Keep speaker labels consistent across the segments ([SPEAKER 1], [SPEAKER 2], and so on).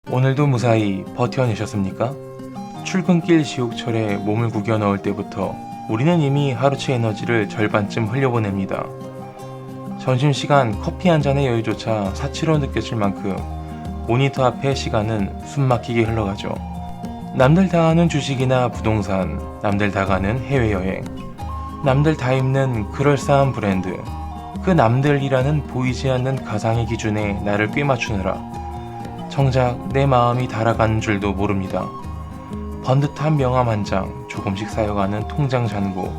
[SPEAKER 1] 오늘도 무사히 버텨내셨습니까? 출근길 지옥철에 몸을 구겨 넣을 때부터 우리는 이미 하루치 에너지를 절반쯤 흘려보냅니다. 점심시간 커피 한 잔의 여유조차 사치로 느껴질 만큼 모니터 앞의 시간은 숨막히게 흘러가죠. 남들 다 하는 주식이나 부동산, 남들 다 가는 해외여행, 남들 다 입는 그럴싸한 브랜드, 그 남들이라는 보이지 않는 가상의 기준에 나를 꿰맞추느라 정작 내 마음이 달아가는 줄도 모릅니다. 번듯한 명함 한 장, 조금씩 쌓여가는 통장 잔고,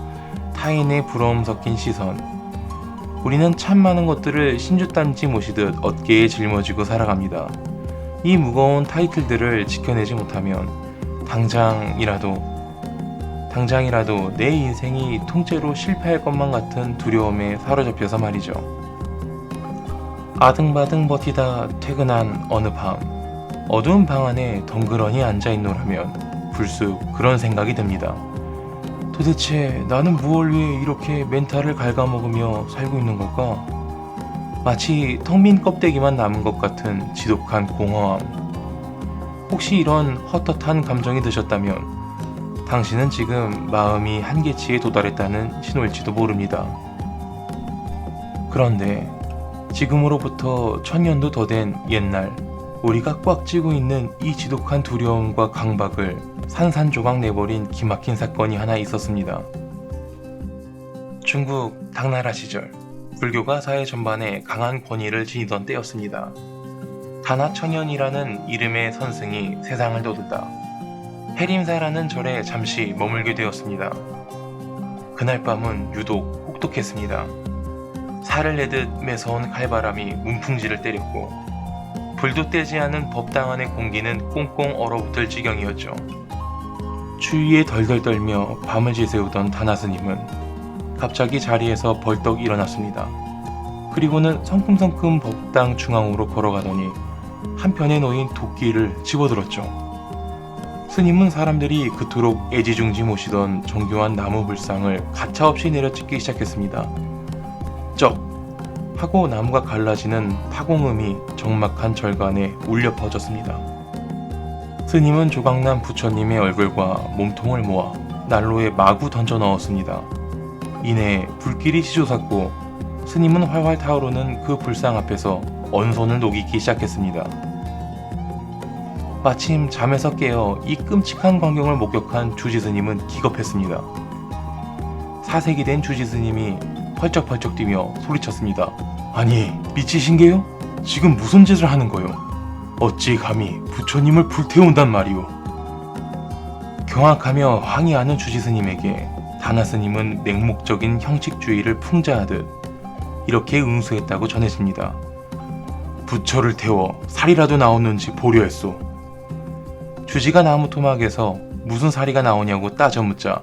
[SPEAKER 1] 타인의 부러움 섞인 시선. 우리는 참 많은 것들을 신주단지 모시듯 어깨에 짊어지고 살아갑니다. 이 무거운 타이틀들을 지켜내지 못하면 당장이라도 내 인생이 통째로 실패할 것만 같은 두려움에 사로잡혀서 말이죠. 아등바등 버티다 퇴근한 어느 밤, 어두운 방 안에 덩그러니 앉아있노라면 불쑥 그런 생각이 듭니다. 도대체 나는 무얼 위해 이렇게 멘탈을 갉아먹으며 살고 있는 걸까? 마치 텅 빈 껍데기만 남은 것 같은 지독한 공허함. 혹시 이런 헛헛한 감정이 드셨다면 당신은 지금 마음이 한계치에 도달했다는 신호일지도 모릅니다. 그런데 지금으로부터 1000년도 더 된 옛날, 우리가 꽉 쥐고 있는 이 지독한 두려움과 강박을 산산조각 내버린 기막힌 사건이 하나 있었습니다. 중국 당나라 시절, 불교가 사회 전반에 강한 권위를 지니던 때였습니다. 다나천연이라는 이름의 선승이 세상을 도둑다 해림사라는 절에 잠시 머물게 되었습니다. 그날 밤은 유독 혹독했습니다. 살을 내듯 매서운 칼바람이 문풍지를 때렸고 불도 떼지 않은 법당 안의 공기는 꽁꽁 얼어붙을 지경이었죠. 추위에 덜덜 떨며 밤을 지새우던 다나스님은 갑자기 자리에서 벌떡 일어났습니다. 그리고는 성큼성큼 법당 중앙으로 걸어가더니 한편에 놓인 도끼를 집어들었죠. 스님은 사람들이 그토록 애지중지 모시던 정교한 나무 불상을 가차없이 내려찍기 시작했습니다. 쩍! 하고 나무가 갈라지는 파공음이 적막한 절간에 울려 퍼졌습니다. 스님은 조각난 부처님의 얼굴과 몸통을 모아 난로에 마구 던져 넣었습니다. 이내 불길이 치솟았고 스님은 활활 타오르는 그 불상 앞에서 언손을 녹이기 시작했습니다. 마침 잠에서 깨어 이 끔찍한 광경을 목격한 주지스님은 기겁했습니다. 사색이 된 주지스님이 펄쩍펄쩍 뛰며 소리쳤습니다. 아니, 미치신 게요? 지금 무슨 짓을 하는 거요? 어찌 감히 부처님을 불태운단 말이오? 경악하며 항의하는 주지스님에게 다나스님은 맹목적인 형식주의를 풍자하듯 이렇게 응수했다고 전해집니다. 부처를 태워 살이라도 나오는지 보려 했소. 주지가 나무 토막에서 무슨 살이가 나오냐고 따져 묻자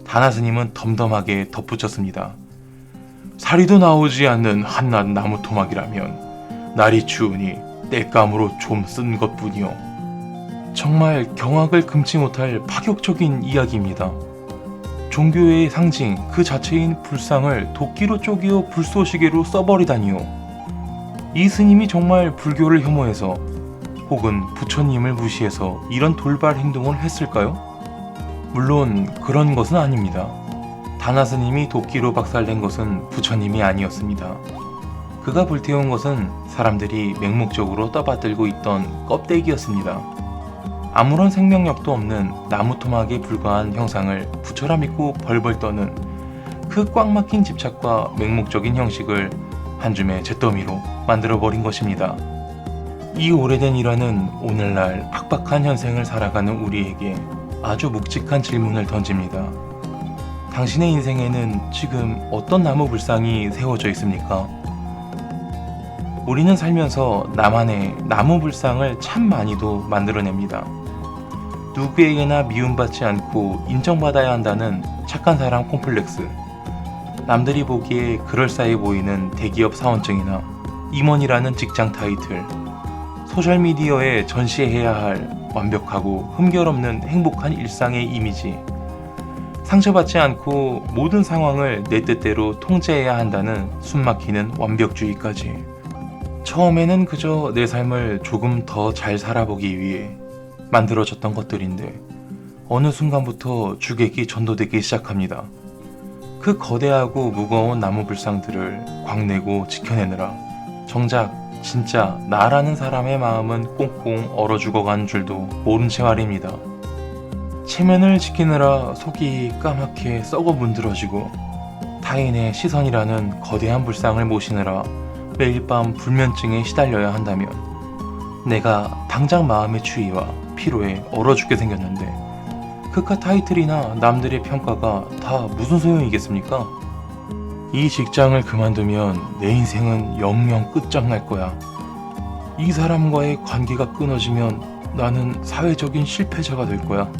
[SPEAKER 1] 다나스님은 덤덤하게 덧붙였습니다. 살이도 나오지 않는 한낱 나무 토막이라면 날이 추우니 땔감으로 좀 쓴 것뿐이요. 정말 경악을 금치 못할 파격적인 이야기입니다. 종교의 상징 그 자체인 불상을 도끼로 쪼개어 불쏘시개로 써버리다니요. 이 스님이 정말 불교를 혐오해서 혹은 부처님을 무시해서 이런 돌발 행동을 했을까요? 물론 그런 것은 아닙니다. 다나스님이 도끼로 박살낸 것은 부처님이 아니었습니다. 그가 불태운 것은 사람들이 맹목적으로 떠받들고 있던 껍데기였습니다. 아무런 생명력도 없는 나무 토막에 불과한 형상을 부처라 믿고 벌벌 떠는 그 꽉 막힌 집착과 맹목적인 형식을 한 줌의 잿더미로 만들어버린 것입니다. 이 오래된 일화는 오늘날 팍팍한 현생을 살아가는 우리에게 아주 묵직한 질문을 던집니다. 당신의 인생에는 지금 어떤 나무 불상이 세워져 있습니까? 우리는 살면서 나만의 나무 불상을 참 많이도 만들어냅니다. 누구에게나 미움받지 않고 인정받아야 한다는 착한 사람 콤플렉스, 남들이 보기에 그럴싸해 보이는 대기업 사원증이나 임원이라는 직장 타이틀, 소셜미디어에 전시해야 할 완벽하고 흠결없는 행복한 일상의 이미지, 상처받지 않고 모든 상황을 내 뜻대로 통제해야 한다는 숨막히는 완벽주의까지. 처음에는 그저 내 삶을 조금 더 잘 살아보기 위해 만들어졌던 것들인데 어느 순간부터 주객이 전도되기 시작합니다. 그 거대하고 무거운 나무 불상들을 광내고 지켜내느라 정작 진짜 나라는 사람의 마음은 꽁꽁 얼어 죽어간 줄도 모른 채 말입니다. 체면을 지키느라 속이 까맣게 썩어 문드러지고 타인의 시선이라는 거대한 불상을 모시느라 매일 밤 불면증에 시달려야 한다면 내가 당장 마음의 추위와 피로에 얼어 죽게 생겼는데 그깟 타이틀이나 남들의 평가가 다 무슨 소용이겠습니까? 이 직장을 그만두면 내 인생은 영영 끝장날 거야. 이 사람과의 관계가 끊어지면 나는 사회적인 실패자가 될 거야.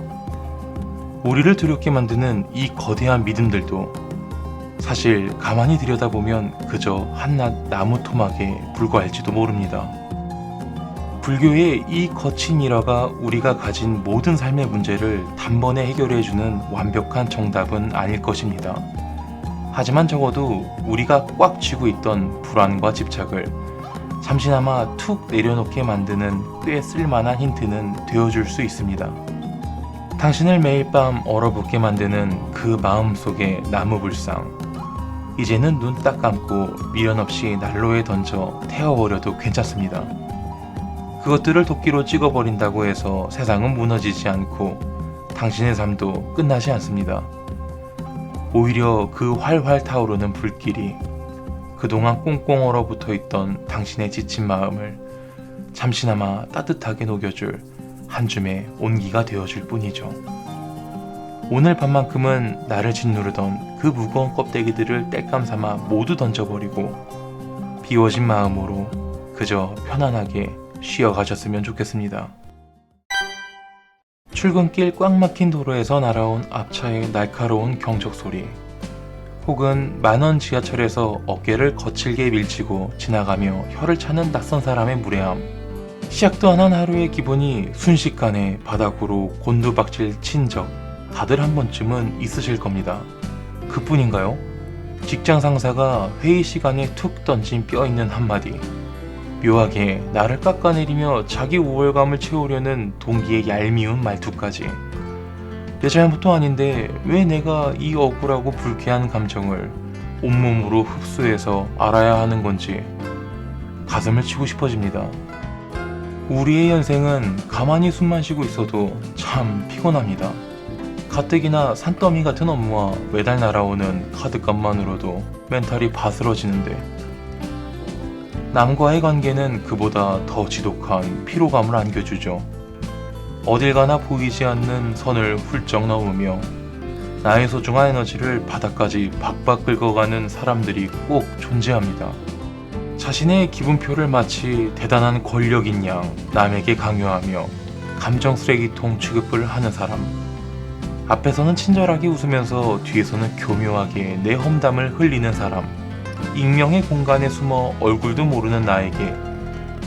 [SPEAKER 1] 우리를 두렵게 만드는 이 거대한 믿음들도 사실 가만히 들여다보면 그저 한낱 나무 토막에 불과할지도 모릅니다. 불교의 이 거친 일화가 우리가 가진 모든 삶의 문제를 단번에 해결해주는 완벽한 정답은 아닐 것입니다. 하지만 적어도 우리가 꽉 쥐고 있던 불안과 집착을 잠시나마 툭 내려놓게 만드는 꽤 쓸만한 힌트는 되어줄 수 있습니다. 당신을 매일 밤 얼어붙게 만드는 그 마음속의 나무 불상, 이제는 눈 딱 감고 미련 없이 난로에 던져 태워버려도 괜찮습니다. 그것들을 도끼로 찍어버린다고 해서 세상은 무너지지 않고 당신의 삶도 끝나지 않습니다. 오히려 그 활활 타오르는 불길이 그동안 꽁꽁 얼어붙어 있던 당신의 지친 마음을 잠시나마 따뜻하게 녹여줄 한 줌의 온기가 되어줄 뿐이죠. 오늘 밤만큼은 나를 짓누르던 그 무거운 껍데기들을 땔감 삼아 모두 던져버리고 비워진 마음으로 그저 편안하게 쉬어가셨으면 좋겠습니다. 출근길 꽉 막힌 도로에서 날아온 앞차의 날카로운 경적 소리, 혹은 만원 지하철에서 어깨를 거칠게 밀치고 지나가며 혀를 차는 낯선 사람의 무례함, 시작도 안 한 하루의 기분이 순식간에 바닥으로 곤두박질 친 적 다들 한 번쯤은 있으실 겁니다. 그뿐인가요? 직장 상사가 회의 시간에 툭 던진 뼈있는 한마디, 묘하게 나를 깎아내리며 자기 우월감을 채우려는 동기의 얄미운 말투까지. 내 잘못도 아닌데 왜 내가 이 억울하고 불쾌한 감정을 온몸으로 흡수해서 알아야 하는 건지 가슴을 치고 싶어집니다. 우리의 연생은 가만히 숨만 쉬고 있어도 참 피곤합니다. 가뜩이나 산더미 같은 업무와 매달 날아오는 카드값만으로도 멘탈이 바스러지는데 남과의 관계는 그보다 더 지독한 피로감을 안겨주죠. 어딜 가나 보이지 않는 선을 훌쩍 넘으며 나의 소중한 에너지를 바닥까지 박박 긁어가는 사람들이 꼭 존재합니다. 자신의 기분표를 마치 대단한 권력인 양 남에게 강요하며 감정 쓰레기통 취급을 하는 사람. 앞에서는 친절하게 웃으면서 뒤에서는 교묘하게 내 험담을 흘리는 사람. 익명의 공간에 숨어 얼굴도 모르는 나에게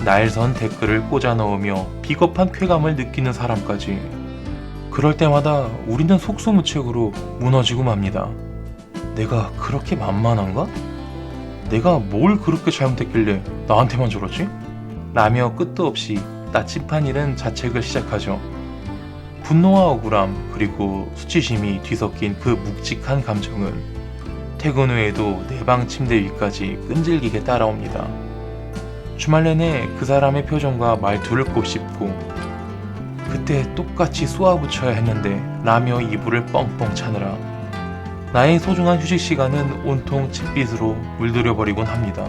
[SPEAKER 1] 날선 댓글을 꽂아 넣으며 비겁한 쾌감을 느끼는 사람까지. 그럴 때마다 우리는 속수무책으로 무너지고 맙니다. 내가 그렇게 만만한가? 내가 뭘 그렇게 잘못했길래 나한테만 저러지? 라며 끝도 없이 나침판 잃은 자책을 시작하죠. 분노와 억울함 그리고 수치심이 뒤섞인 그 묵직한 감정은 퇴근 후에도 내 방 침대 위까지 끈질기게 따라옵니다. 주말 내내 그 사람의 표정과 말투를 곱씹고 그때 똑같이 쏘아붙여야 했는데 라며 이불을 뻥뻥 차느라 나의 소중한 휴식 시간은 온통 잿빛으로 물들여버리곤 합니다.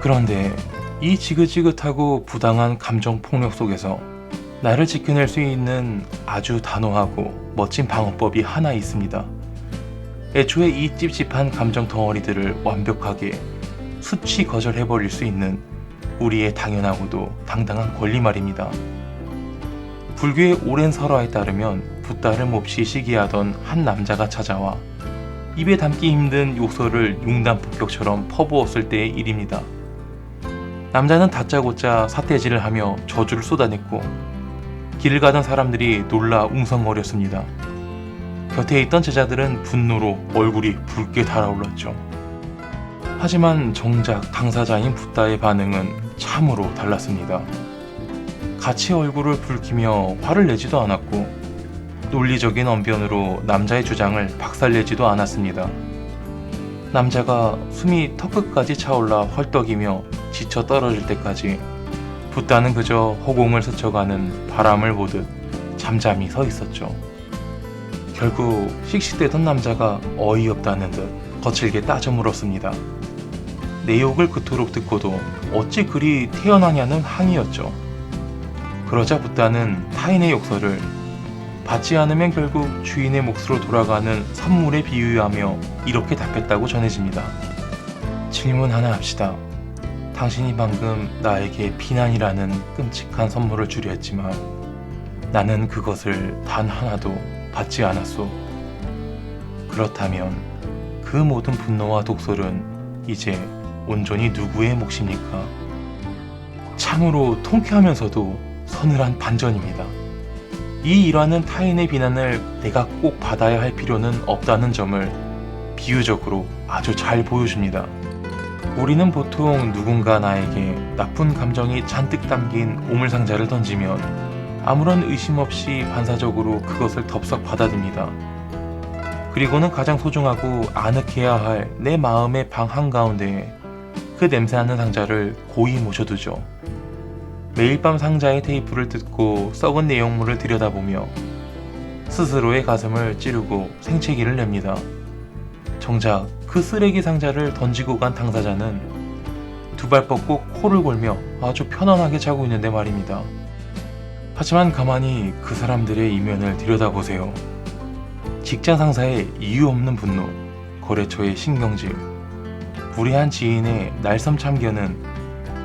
[SPEAKER 1] 그런데 이 지긋지긋하고 부당한 감정 폭력 속에서 나를 지켜낼 수 있는 아주 단호하고 멋진 방어법이 하나 있습니다. 애초에 이 찝찝한 감정 덩어리들을 완벽하게 수치 거절해버릴 수 있는 우리의 당연하고도 당당한 권리 말입니다. 불교의 오랜 설화에 따르면 붓다를 몹시 시기하던 한 남자가 찾아와 입에 담기 힘든 욕설을 융단폭격처럼 퍼부었을 때의 일입니다. 남자는 다짜고짜 삿대질을 하며 저주를 쏟아냈고 길을 가던 사람들이 놀라 웅성거렸습니다. 곁에 있던 제자들은 분노로 얼굴이 붉게 달아올랐죠. 하지만 정작 당사자인 붓다의 반응은 참으로 달랐습니다. 같이 얼굴을 붉히며 화를 내지도 않았고 논리적인 언변으로 남자의 주장을 박살내지도 않았습니다. 남자가 숨이 턱끝까지 차올라 헐떡이며 지쳐 떨어질 때까지 붓다는 그저 허공을 스쳐가는 바람을 보듯 잠잠히 서 있었죠. 결국 씩씩대던 남자가 어이없다는 듯 거칠게 따져 물었습니다. 내 욕을 그토록 듣고도 어찌 그리 태어나냐는 항의였죠. 그러자 붓다는 타인의 욕설을 받지 않으면 결국 주인의 몫으로 돌아가는 선물에 비유하며 이렇게 답했다고 전해집니다. 질문 하나 합시다. 당신이 방금 나에게 비난이라는 끔찍한 선물을 주려 했지만 나는 그것을 단 하나도 받지 않았소. 그렇다면 그 모든 분노와 독설은 이제 온전히 누구의 몫입니까? 참으로 통쾌하면서도 서늘한 반전입니다. 이 일화는 타인의 비난을 내가 꼭 받아야 할 필요는 없다는 점을 비유적으로 아주 잘 보여줍니다. 우리는 보통 누군가 나에게 나쁜 감정이 잔뜩 담긴 오물상자를 던지면 아무런 의심 없이 반사적으로 그것을 덥석 받아듭니다. 그리고는 가장 소중하고 아늑해야 할 내 마음의 방 한가운데에 그 냄새나는 상자를 고이 모셔두죠. 매일 밤 상자의 테이프를 뜯고 썩은 내용물을 들여다보며 스스로의 가슴을 찌르고 생채기를 냅니다. 정작 그 쓰레기 상자를 던지고 간 당사자는 두 발 뻗고 코를 골며 아주 편안하게 자고 있는데 말입니다. 하지만 가만히 그 사람들의 이면을 들여다보세요. 직장 상사의 이유 없는 분노, 거래처의 신경질, 무례한 지인의 날섬 참견은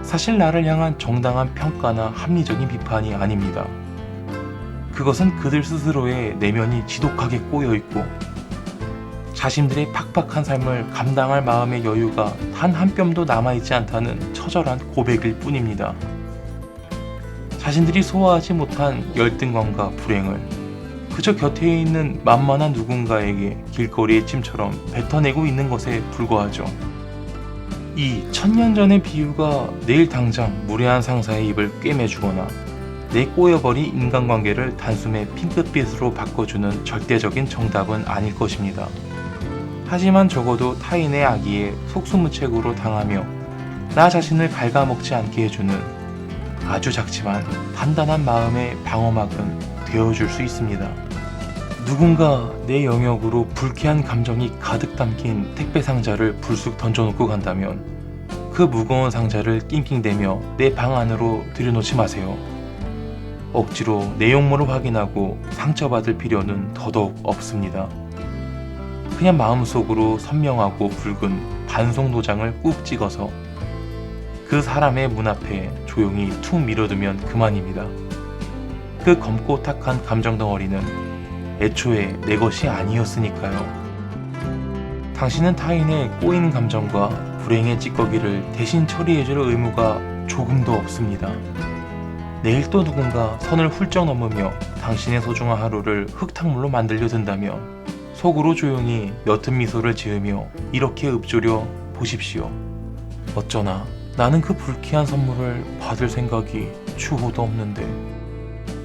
[SPEAKER 1] 사실 나를 향한 정당한 평가나 합리적인 비판이 아닙니다. 그것은 그들 스스로의 내면이 지독하게 꼬여있고 자신들의 팍팍한 삶을 감당할 마음의 여유가 단 한 뼘도 남아있지 않다는 처절한 고백일 뿐입니다. 자신들이 소화하지 못한 열등감과 불행을 그저 곁에 있는 만만한 누군가에게 길거리의 찜처럼 뱉어내고 있는 것에 불과하죠. 이 1000년 전의 비유가 내일 당장 무례한 상사의 입을 꿰매주거나 내 꼬여버린 인간관계를 단숨에 핑크빛으로 바꿔주는 절대적인 정답은 아닐 것입니다. 하지만 적어도 타인의 악의에 속수무책으로 당하며 나 자신을 갉아먹지 않게 해주는 아주 작지만 단단한 마음의 방어막은 되어줄 수 있습니다. 누군가 내 영역으로 불쾌한 감정이 가득 담긴 택배 상자를 불쑥 던져놓고 간다면 그 무거운 상자를 낑낑대며 내 방 안으로 들여놓지 마세요. 억지로 내용물을 확인하고 상처받을 필요는 더더욱 없습니다. 그냥 마음속으로 선명하고 붉은 반송 도장을 꾹 찍어서 그 사람의 문 앞에 조용히 툭 밀어두면 그만입니다. 그 검고 탁한 감정 덩어리는 애초에 내 것이 아니었으니까요. 당신은 타인의 꼬이는 감정과 불행의 찌꺼기를 대신 처리해줄 의무가 조금도 없습니다. 내일 또 누군가 선을 훌쩍 넘으며 당신의 소중한 하루를 흙탕물로 만들려 든다면 속으로 조용히 옅은 미소를 지으며 이렇게 읊조려 보십시오. 어쩌나 나는 그 불쾌한 선물을 받을 생각이 추호도 없는데.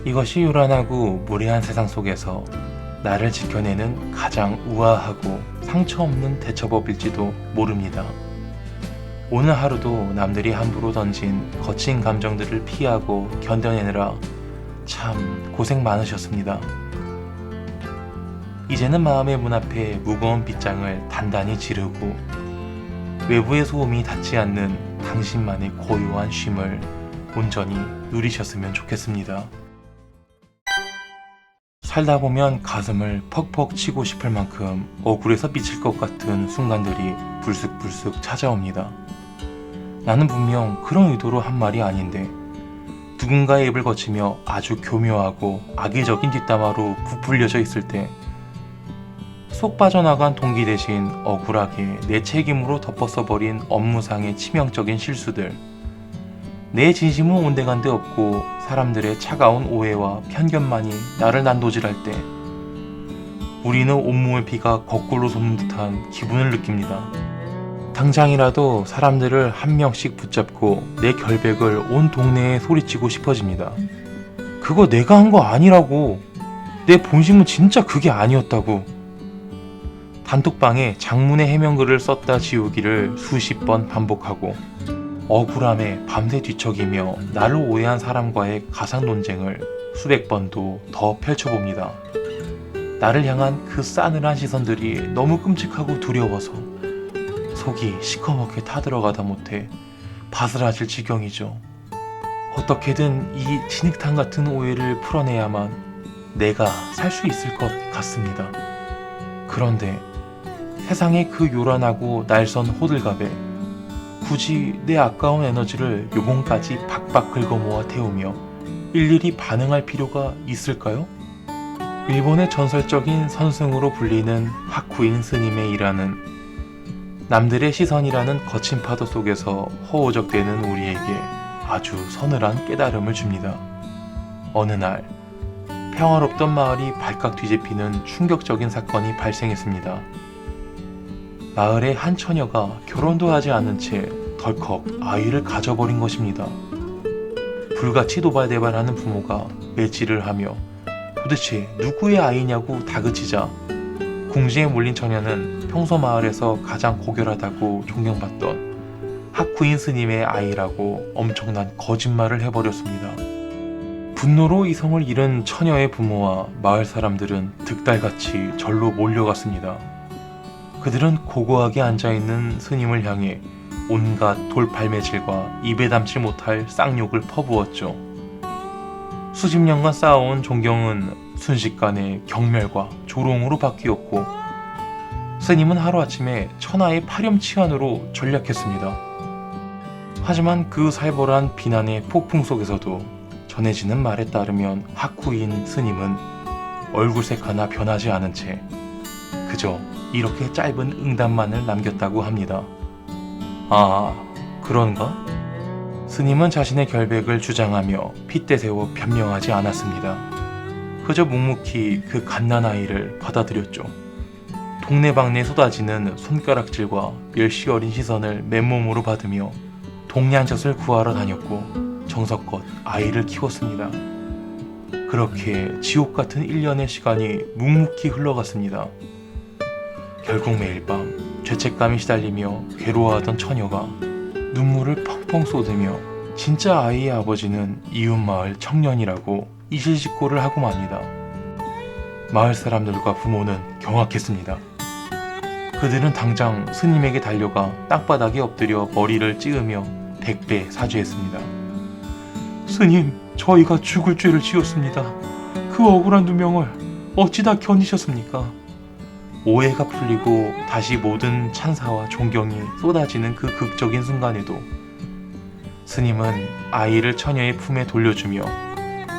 [SPEAKER 1] 이것이 요란하고 무례한 세상 속에서 나를 지켜내는 가장 우아하고 상처 없는 대처법일지도 모릅니다. 오늘 하루도 남들이 함부로 던진 거친 감정들을 피하고 견뎌내느라 참 고생 많으셨습니다. 이제는 마음의 문 앞에 무거운 빗장을 단단히 지르고 외부의 소음이 닿지 않는 당신만의 고요한 쉼을 온전히 누리셨으면 좋겠습니다. 살다 보면 가슴을 퍽퍽 치고 싶을 만큼 억울해서 미칠 것 같은 순간들이 불쑥불쑥 찾아옵니다. 나는 분명 그런 의도로 한 말이 아닌데 누군가의 입을 거치며 아주 교묘하고 악의적인 뒷담화로 부풀려져 있을 때 쏙 빠져나간 동기 대신 억울하게 내 책임으로 덮어써버린 업무상의 치명적인 실수들, 내 진심은 온데간데 없고 사람들의 차가운 오해와 편견만이 나를 난도질할 때 우리는 온몸의 피가 거꾸로 솟는 듯한 기분을 느낍니다. 당장이라도 사람들을 한 명씩 붙잡고 내 결백을 온 동네에 소리치고 싶어집니다. 그거 내가 한 거 아니라고. 내 본심은 진짜 그게 아니었다고. 단톡방에 장문의 해명글을 썼다 지우기를 수십 번 반복하고 억울함에 밤새 뒤척이며 나를 오해한 사람과의 가상 논쟁을 수백 번도 더 펼쳐봅니다. 나를 향한 그 싸늘한 시선들이 너무 끔찍하고 두려워서 속이 시커멓게 타들어가다 못해 바스라질 지경이죠. 어떻게든 이 진흙탕 같은 오해를 풀어내야만 내가 살 수 있을 것 같습니다. 그런데 세상의 그 요란하고 날선 호들갑에 굳이 내 아까운 에너지를 요공까지 박박 긁어모아 태우며 일일이 반응할 필요가 있을까요? 일본의 전설적인 선승으로 불리는 하쿠인 스님의 일하는 남들의 시선이라는 거친 파도 속에서 허우적대는 우리에게 아주 서늘한 깨달음을 줍니다. 어느 날 평화롭던 마을이 발칵 뒤집히는 충격적인 사건이 발생했습니다. 마을의 한 처녀가 결혼도 하지 않은 채 덜컥 아이를 가져버린 것입니다. 불같이 도발대발하는 부모가 매질을 하며 도대체 누구의 아이냐고 다그치자 궁지에 몰린 처녀는 평소 마을에서 가장 고결하다고 존경받던 하쿠인 스님의 아이라고 엄청난 거짓말을 해버렸습니다. 분노로 이성을 잃은 처녀의 부모와 마을 사람들은 득달같이 절로 몰려갔습니다. 그들은 고고하게 앉아있는 스님을 향해 온갖 돌팔매질과 입에 담지 못할 쌍욕을 퍼부었죠. 수십 년간 쌓아온 존경은 순식간에 경멸과 조롱으로 바뀌었고 스님은 하루아침에 천하의 파렴치한으로 전락했습니다. 하지만 그 살벌한 비난의 폭풍 속에서도 전해지는 말에 따르면 하쿠인 스님은 얼굴색 하나 변하지 않은 채 그저 이렇게 짧은 응답만을 남겼다고 합니다. 아, 그런가? 스님은 자신의 결백을 주장하며 핏대세워 변명하지 않았습니다. 그저 묵묵히 그 갓난아이를 받아들였죠. 동네방네 쏟아지는 손가락질과 멸시 어린 시선을 맨몸으로 받으며 동양젖을 구하러 다녔고 정성껏 아이를 키웠습니다. 그렇게 지옥같은 1년의 시간이 묵묵히 흘러갔습니다. 결국 매일 밤 죄책감이 시달리며 괴로워하던 처녀가 눈물을 펑펑 쏟으며 진짜 아이의 아버지는 이웃마을 청년이라고 이실직고를 하고 맙니다. 마을 사람들과 부모는 경악했습니다. 그들은 당장 스님에게 달려가 땅바닥에 엎드려 머리를 찌으며 100배 사죄했습니다. 스님, 저희가 죽을 죄를 지었습니다. 그 억울한 누명을 어찌 다 견디셨습니까? 오해가 풀리고 다시 모든 찬사와 존경이 쏟아지는 그 극적인 순간에도 스님은 아이를 처녀의 품에 돌려주며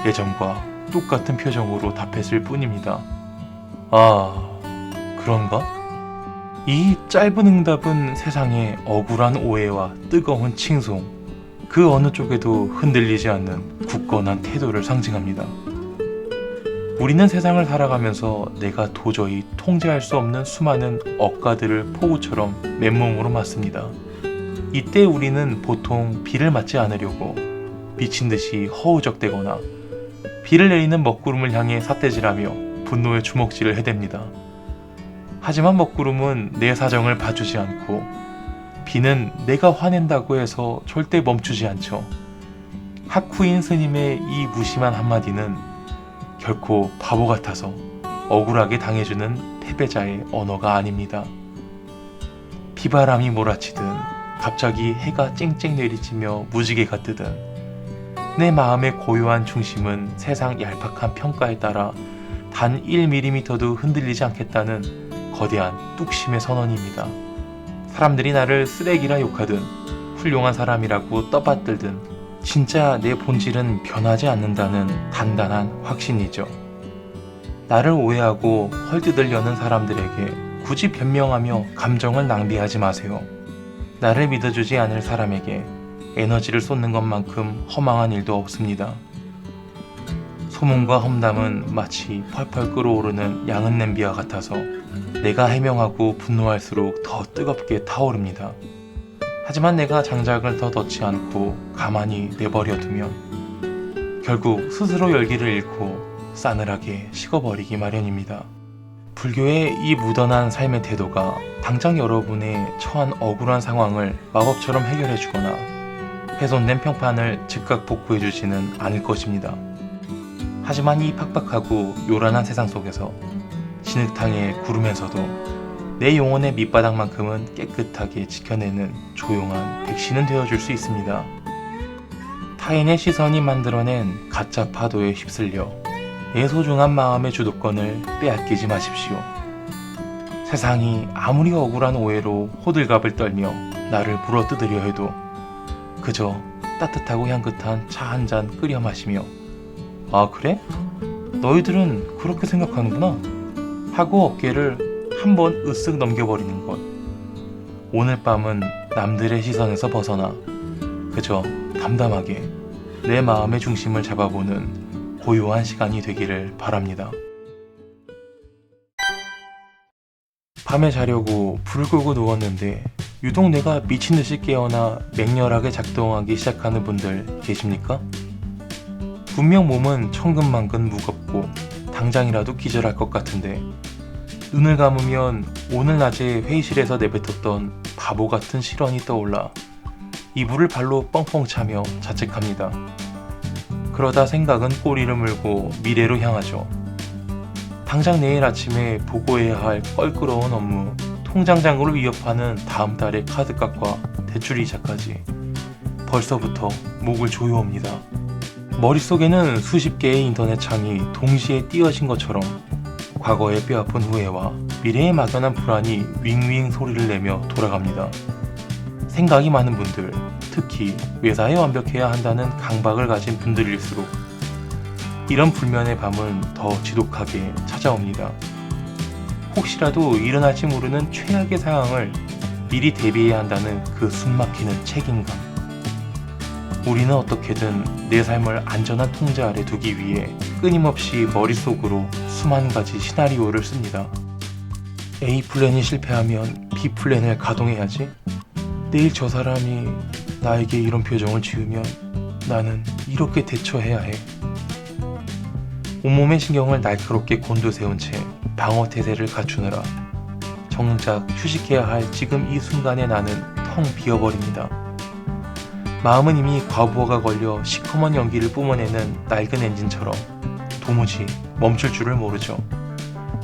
[SPEAKER 1] 예전과 똑같은 표정으로 답했을 뿐입니다. 아, 그런가? 이 짧은 응답은 세상의 억울한 오해와 뜨거운 칭송, 그 어느 쪽에도 흔들리지 않는 굳건한 태도를 상징합니다. 우리는 세상을 살아가면서 내가 도저히 통제할 수 없는 수많은 억가들을 폭우처럼 맨몸으로 맞습니다. 이때 우리는 보통 비를 맞지 않으려고 미친 듯이 허우적대거나 비를 내리는 먹구름을 향해 삿대질하며 분노의 주먹질을 해댑니다. 하지만 먹구름은 내 사정을 봐주지 않고 비는 내가 화낸다고 해서 절대 멈추지 않죠. 하쿠인 스님의 이 무심한 한마디는 결코 바보 같아서 억울하게 당해주는 패배자의 언어가 아닙니다. 비바람이 몰아치든 갑자기 해가 쨍쨍 내리치며 무지개가 뜨든 내 마음의 고요한 중심은 세상 얄팍한 평가에 따라 단 1mm도 흔들리지 않겠다는 거대한 뚝심의 선언입니다. 사람들이 나를 쓰레기라 욕하든 훌륭한 사람이라고 떠받들든 진짜 내 본질은 변하지 않는다는 단단한 확신이죠. 나를 오해하고 헐뜯으려는 사람들에게 굳이 변명하며 감정을 낭비하지 마세요. 나를 믿어주지 않을 사람에게 에너지를 쏟는 것만큼 허망한 일도 없습니다. 소문과 험담은 마치 펄펄 끓어오르는 양은 냄비와 같아서 내가 해명하고 분노할수록 더 뜨겁게 타오릅니다. 하지만 내가 장작을 더 넣지 않고 가만히 내버려두면 결국 스스로 열기를 잃고 싸늘하게 식어버리기 마련입니다. 불교의 이 무던한 삶의 태도가 당장 여러분의 처한 억울한 상황을 마법처럼 해결해주거나 훼손된 평판을 즉각 복구해주지는 않을 것입니다. 하지만 이 팍팍하고 요란한 세상 속에서 진흙탕에 구르면서도 내 영혼의 밑바닥만큼은 깨끗하게 지켜내는 조용한 백신은 되어줄 수 있습니다. 타인의 시선이 만들어낸 가짜 파도에 휩쓸려 내 소중한 마음의 주도권을 빼앗기지 마십시오. 세상이 아무리 억울한 오해로 호들갑을 떨며 나를 물어뜯으려 해도 그저 따뜻하고 향긋한 차 한 잔 끓여 마시며 아 그래? 너희들은 그렇게 생각하는구나 하고 어깨를 한번 으쓱 넘겨버리는 것. 오늘 밤은 남들의 시선에서 벗어나 그저 담담하게 내 마음의 중심을 잡아보는 고요한 시간이 되기를 바랍니다. 밤에 자려고 불을 끄고 누웠는데 유독 내가 미친듯이 깨어나 맹렬하게 작동하기 시작하는 분들 계십니까? 분명 몸은 천근만근 무겁고 당장이라도 기절할 것 같은데 눈을 감으면 오늘 낮에 회의실에서 내뱉었던 바보 같은 실언이 떠올라 이불을 발로 뻥뻥 차며 자책합니다. 그러다 생각은 꼬리를 물고 미래로 향하죠. 당장 내일 아침에 보고해야 할 껄끄러운 업무, 통장 잔고를 위협하는 다음 달의 카드값과 대출 이자까지 벌써부터 목을 조여옵니다. 머릿속에는 수십 개의 인터넷 창이 동시에 띄어진 것처럼 과거의 뼈아픈 후회와 미래에 막연한 불안이 윙윙 소리를 내며 돌아갑니다. 생각이 많은 분들, 특히 외사에 완벽해야 한다는 강박을 가진 분들일수록 이런 불면의 밤은 더 지독하게 찾아옵니다. 혹시라도 일어날지 모르는 최악의 상황을 미리 대비해야 한다는 그 숨막히는 책임감. 우리는 어떻게든 내 삶을 안전한 통제 아래 두기 위해 끊임없이 머릿속으로 수만 가지 시나리오를 씁니다. A 플랜이 실패하면 B 플랜을 가동해야지. 내일 저 사람이 나에게 이런 표정을 지으면 나는 이렇게 대처해야 해. 온몸의 신경을 날카롭게 곤두세운 채 방어태세를 갖추느라 정작 휴식해야 할 지금 이 순간에 나는 텅 비어버립니다. 마음은 이미 과부하가 걸려 시커먼 연기를 뿜어내는 낡은 엔진처럼 도무지 멈출 줄을 모르죠.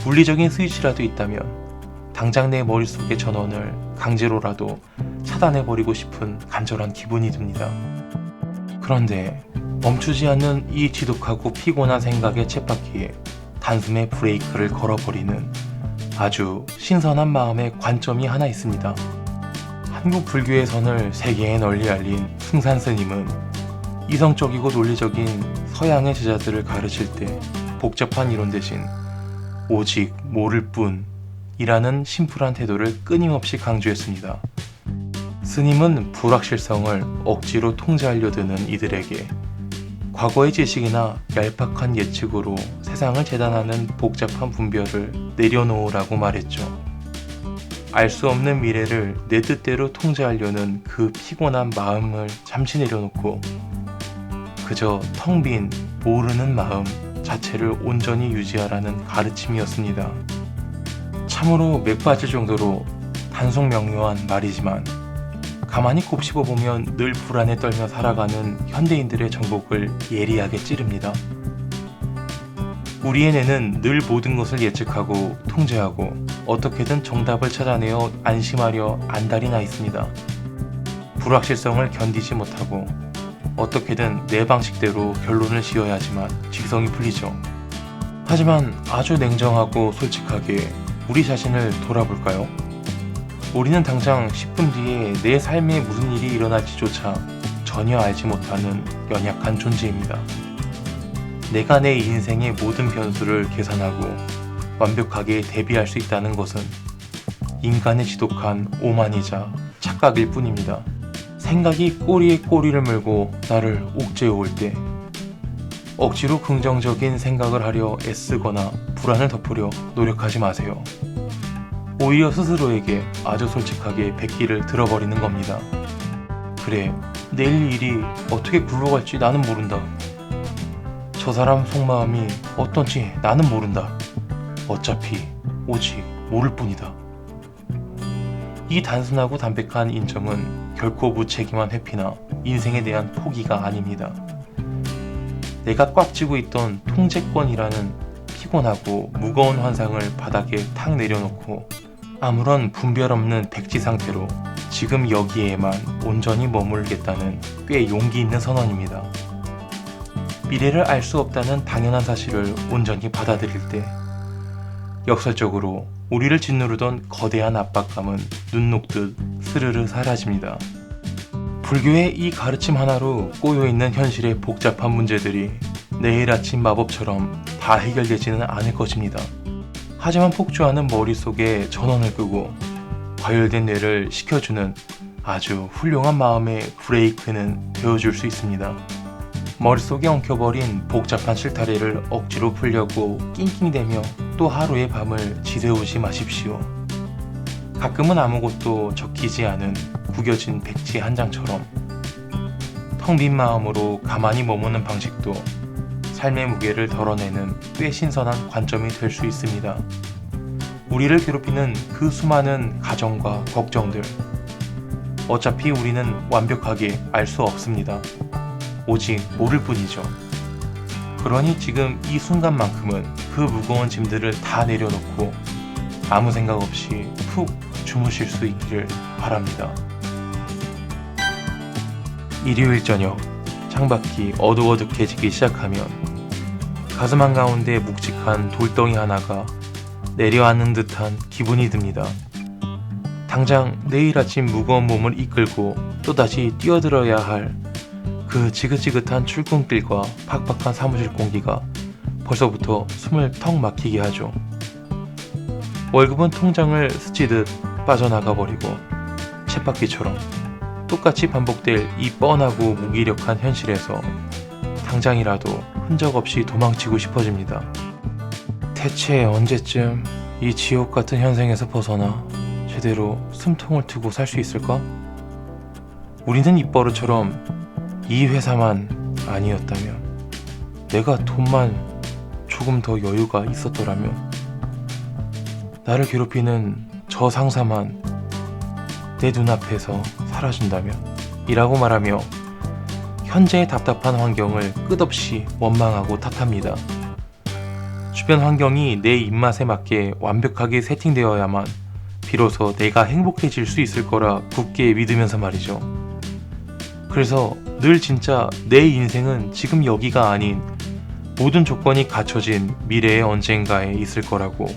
[SPEAKER 1] 물리적인 스위치라도 있다면 당장 내 머릿속의 전원을 강제로라도 차단해버리고 싶은 간절한 기분이 듭니다. 그런데 멈추지 않는 이 지독하고 피곤한 생각의 쳇바퀴에 단숨에 브레이크를 걸어버리는 아주 신선한 마음의 관점이 하나 있습니다. 한국 불교의 선을 세계에 널리 알린 숭산 스님은 이성적이고 논리적인 서양의 제자들을 가르칠 때 복잡한 이론 대신 오직 모를 뿐이라는 심플한 태도를 끊임없이 강조했습니다. 스님은 불확실성을 억지로 통제하려 드는 이들에게 과거의 지식이나 얄팍한 예측으로 세상을 재단하는 복잡한 분별을 내려놓으라고 말했죠. 알 수 없는 미래를 내 뜻대로 통제하려는 그 피곤한 마음을 잠시 내려놓고 그저 텅 빈 모르는 마음 자체를 온전히 유지하라는 가르침이었습니다. 참으로 맥 빠질 정도로 단속명료한 말이지만 가만히 곱씹어보면 늘 불안에 떨며 살아가는 현대인들의 정복을 예리하게 찌릅니다. 우리의 뇌는 늘 모든 것을 예측하고 통제하고 어떻게든 정답을 찾아내어 안심하려 안달이 나 있습니다. 불확실성을 견디지 못하고 어떻게든 내 방식대로 결론을 지어야 하지만 직성이 풀리죠. 하지만 아주 냉정하고 솔직하게 우리 자신을 돌아볼까요? 우리는 당장 10분 뒤에 내 삶에 무슨 일이 일어날지조차 전혀 알지 못하는 연약한 존재입니다. 내가 내 인생의 모든 변수를 계산하고 완벽하게 대비할 수 있다는 것은 인간의 지독한 오만이자 착각일 뿐입니다. 생각이 꼬리에 꼬리를 물고 나를 옥죄어올 때 억지로 긍정적인 생각을 하려 애쓰거나 불안을 덮으려 노력하지 마세요. 오히려 스스로에게 아주 솔직하게 백기를 들어버리는 겁니다. 그래, 내일 일이 어떻게 굴러갈지 나는 모른다. 저 사람 속마음이 어떤지 나는 모른다. 어차피 오직 모를 뿐이다. 이 단순하고 담백한 인정은 결코 무책임한 회피나 인생에 대한 포기가 아닙니다. 내가 꽉 쥐고 있던 통제권이라는 피곤하고 무거운 환상을 바닥에 탁 내려놓고 아무런 분별 없는 백지 상태로 지금 여기에만 온전히 머물겠다는 꽤 용기 있는 선언입니다. 미래를 알 수 없다는 당연한 사실을 온전히 받아들일 때 역설적으로 우리를 짓누르던 거대한 압박감은 눈 녹듯 스르르 사라집니다. 불교의 이 가르침 하나로 꼬여있는 현실의 복잡한 문제들이 내일 아침 마법처럼 다 해결되지는 않을 것입니다. 하지만 폭주하는 머릿속에 전원을 끄고 과열된 뇌를 식혀주는 아주 훌륭한 마음의 브레이크는 되어줄 수 있습니다. 머릿속에 엉켜버린 복잡한 실타래를 억지로 풀려고 낑낑대며 또 하루의 밤을 지새우지 마십시오. 가끔은 아무것도 적히지 않은 구겨진 백지 한 장처럼 텅 빈 마음으로 가만히 머무는 방식도 삶의 무게를 덜어내는 꽤 신선한 관점이 될 수 있습니다. 우리를 괴롭히는 그 수많은 가정과 걱정들, 어차피 우리는 완벽하게 알 수 없습니다. 오직 모를 뿐이죠. 그러니 지금 이 순간만큼은 그 무거운 짐들을 다 내려놓고 아무 생각 없이 푹 주무실 수 있기를 바랍니다. 일요일 저녁, 창밖이 어둑어둑해지기 시작하면 가슴 한가운데 묵직한 돌덩이 하나가 내려앉는 듯한 기분이 듭니다. 당장 내일 아침 무거운 몸을 이끌고 또다시 뛰어들어야 할 그 지긋지긋한 출근길과 팍팍한 사무실 공기가 벌써부터 숨을 턱 막히게 하죠. 월급은 통장을 스치듯 빠져나가버리고 쳇바퀴처럼 똑같이 반복될 이 뻔하고 무기력한 현실에서 당장이라도 흔적 없이 도망치고 싶어집니다. 대체 언제쯤 이 지옥 같은 현생에서 벗어나 제대로 숨통을 트고 살 수 있을까? 우리는 입버릇처럼 이 회사만 아니었다면, 내가 돈만 조금 더 여유가 있었더라면, 나를 괴롭히는 저 상사만 내 눈앞에서 사라진다면 이라고 말하며 현재의 답답한 환경을 끝없이 원망하고 탓합니다. 주변 환경이 내 입맛에 맞게 완벽하게 세팅되어야만 비로소 내가 행복해질 수 있을 거라 굳게 믿으면서 말이죠. 그래서 늘 진짜 내 인생은 지금 여기가 아닌 모든 조건이 갖춰진 미래의 언젠가에 있을 거라고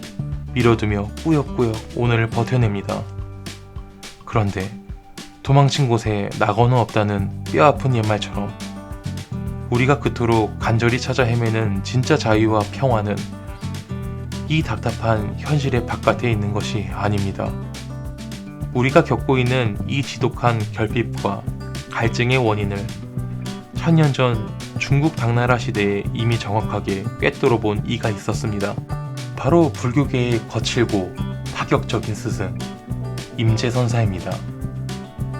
[SPEAKER 1] 미뤄두며 꾸역꾸역 오늘을 버텨냅니다. 그런데 도망친 곳에 낙원은 없다는 뼈아픈 옛말처럼 우리가 그토록 간절히 찾아 헤매는 진짜 자유와 평화는 이 답답한 현실의 바깥에 있는 것이 아닙니다. 우리가 겪고 있는 이 지독한 결핍과 갈증의 원인을 1000년 전 중국 당나라 시대에 이미 정확하게 꿰뚫어 본 이가 있었습니다. 바로 불교계의 거칠고 파격적인 스승 임재선사입니다.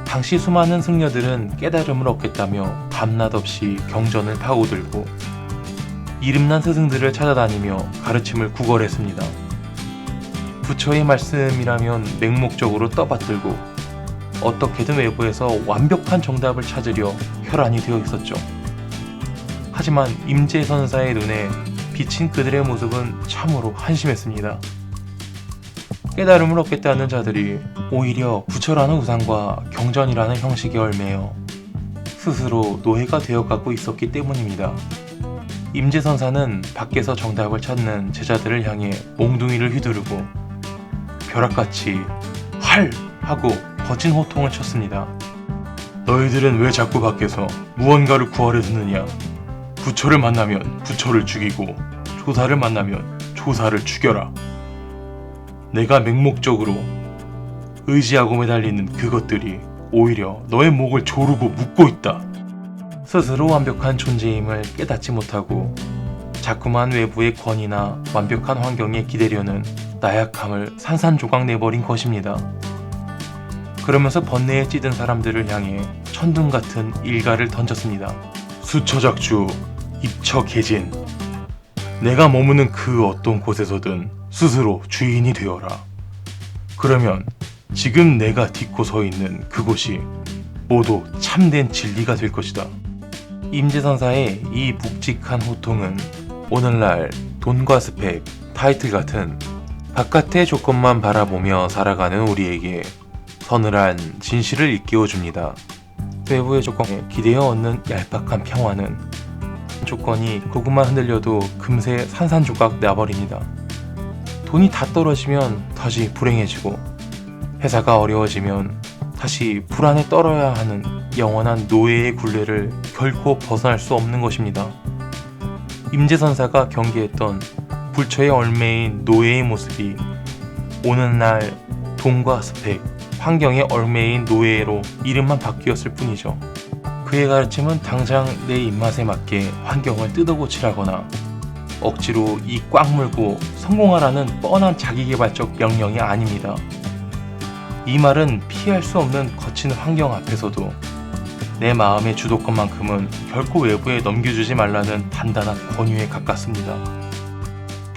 [SPEAKER 1] 당시 수많은 승려들은 깨달음을 얻겠다며 밤낮 없이 경전을 파고들고 이름난 스승들을 찾아다니며 가르침을 구걸했습니다. 부처의 말씀이라면 맹목적으로 떠받들고 어떻게든 외부에서 완벽한 정답을 찾으려 혈안이 되어 있었죠. 하지만 임재선사의 눈에 비친 그들의 모습은 참으로 한심했습니다. 깨달음을 얻겠다는 자들이 오히려 부처라는 우상과 경전이라는 형식에 얽매여 스스로 노예가 되어가고 있었기 때문입니다. 임재선사는 밖에서 정답을 찾는 제자들을 향해 몽둥이를 휘두르고 벼락같이 활! 하고 거친 호통을 쳤습니다. 너희들은 왜 자꾸 밖에서 무언가를 구하려 드느냐? 부처를 만나면 부처를 죽이고 조사를 만나면 조사를 죽여라. 내가 맹목적으로 의지하고 매달리는 그것들이 오히려 너의 목을 조르고 묶고 있다. 스스로 완벽한 존재임을 깨닫지 못하고 자꾸만 외부의 권위나 완벽한 환경에 기대려는 나약함을 산산조각 내버린 것입니다. 그러면서 번뇌에 찌든 사람들을 향해 천둥 같은 일가를 던졌습니다. 수처작주, 입처개진. 내가 머무는 그 어떤 곳에서든 스스로 주인이 되어라. 그러면 지금 내가 딛고 서 있는 그곳이 모두 참된 진리가 될 것이다. 임재선사의 이 묵직한 호통은 오늘날 돈과 스펙, 타이틀 같은 바깥의 조건만 바라보며 살아가는 우리에게 서늘한 진실을 일깨워줍니다. 외부의 조건에 기대어 얻는 얄팍한 평화는 조건이 조금만 흔들려도 금세 산산조각 나버립니다. 돈이 다 떨어지면 다시 불행해지고 회사가 어려워지면 다시 불안에 떨어야 하는 영원한 노예의 굴레를 결코 벗어날 수 없는 것입니다. 임재선사가 경계했던 불처의 얼매인 노예의 모습이 오는 날 돈과 스펙, 환경의 얼매인 노예로 이름만 바뀌었을 뿐이죠. 그의 가르침은 당장 내 입맛에 맞게 환경을 뜯어고치라거나 억지로 이 꽉 물고 성공하라는 뻔한 자기개발적 명령이 아닙니다. 이 말은 피할 수 없는 거친 환경 앞에서도 내 마음의 주도권만큼은 결코 외부에 넘겨주지 말라는 단단한 권유에 가깝습니다.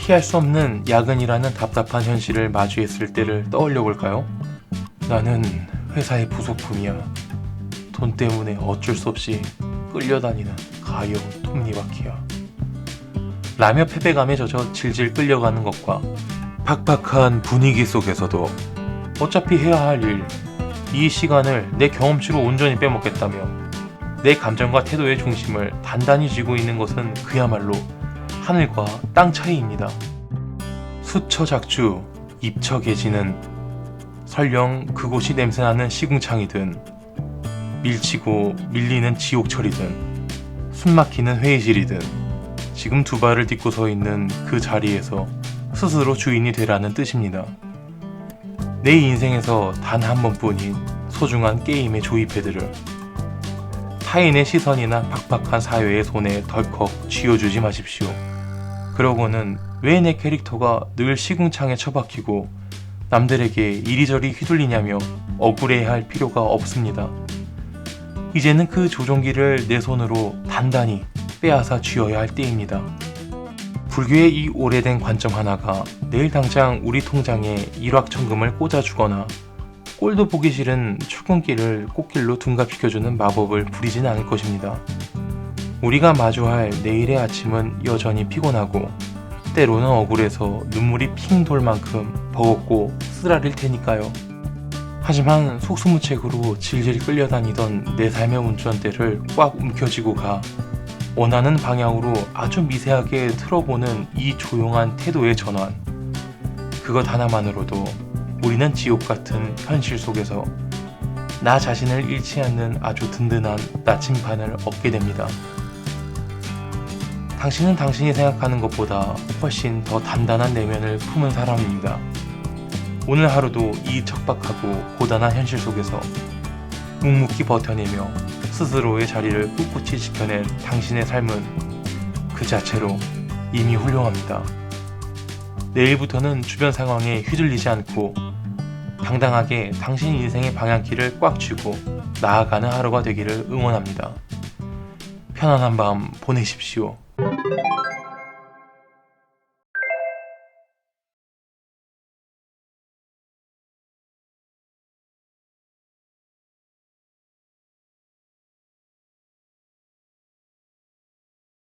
[SPEAKER 1] 피할 수 없는 야근이라는 답답한 현실을 마주했을 때를 떠올려 볼까요? 나는 회사의 부속품이야. 돈 때문에 어쩔 수 없이 끌려다니는 가여운 톱니바퀴야. 라며 패배감에 젖어 질질 끌려가는 것과 팍팍한 분위기 속에서도 어차피 해야 할 일, 이 시간을 내 경험치로 온전히 빼먹겠다며 내 감정과 태도의 중심을 단단히 쥐고 있는 것은 그야말로 하늘과 땅 차이입니다. 수처작주, 입처개지는 설령 그곳이 냄새나는 시궁창이든 밀치고 밀리는 지옥철이든 숨막히는 회의실이든 지금 두 발을 딛고 서 있는 그 자리에서 스스로 주인이 되라는 뜻입니다. 내 인생에서 단 한 번뿐인 소중한 게임의 조이패드를 타인의 시선이나 팍팍한 사회의 손에 덜컥 쥐어주지 마십시오. 그러고는 왜 내 캐릭터가 늘 시궁창에 처박히고 남들에게 이리저리 휘둘리냐며 억울해할 필요가 없습니다. 이제는 그 조종기를 내 손으로 단단히 빼앗아 쥐어야 할 때입니다. 불교의 이 오래된 관점 하나가 내일 당장 우리 통장에 일확천금을 꽂아주거나 꼴도 보기 싫은 출근길을 꽃길로 둔갑시켜주는 마법을 부리진 않을 것입니다. 우리가 마주할 내일의 아침은 여전히 피곤하고 때로는 억울해서 눈물이 핑 돌 만큼 버겁고 쓰라릴 테니까요. 하지만 속수무책으로 질질 끌려다니던 내 삶의 운전대를 꽉 움켜쥐고 가 원하는 방향으로 아주 미세하게 틀어보는 이 조용한 태도의 전환, 그것 하나만으로도 우리는 지옥 같은 현실 속에서 나 자신을 잃지 않는 아주 든든한 나침반을 얻게 됩니다. 당신은 당신이 생각하는 것보다 훨씬 더 단단한 내면을 품은 사람입니다. 오늘 하루도 이 척박하고 고단한 현실 속에서 묵묵히 버텨내며 스스로의 자리를 꿋꿋이 지켜낸 당신의 삶은 그 자체로 이미 훌륭합니다. 내일부터는 주변 상황에 휘둘리지 않고 당당하게 당신 인생의 방향키를 꽉 쥐고 나아가는 하루가 되기를 응원합니다. 편안한 밤 보내십시오.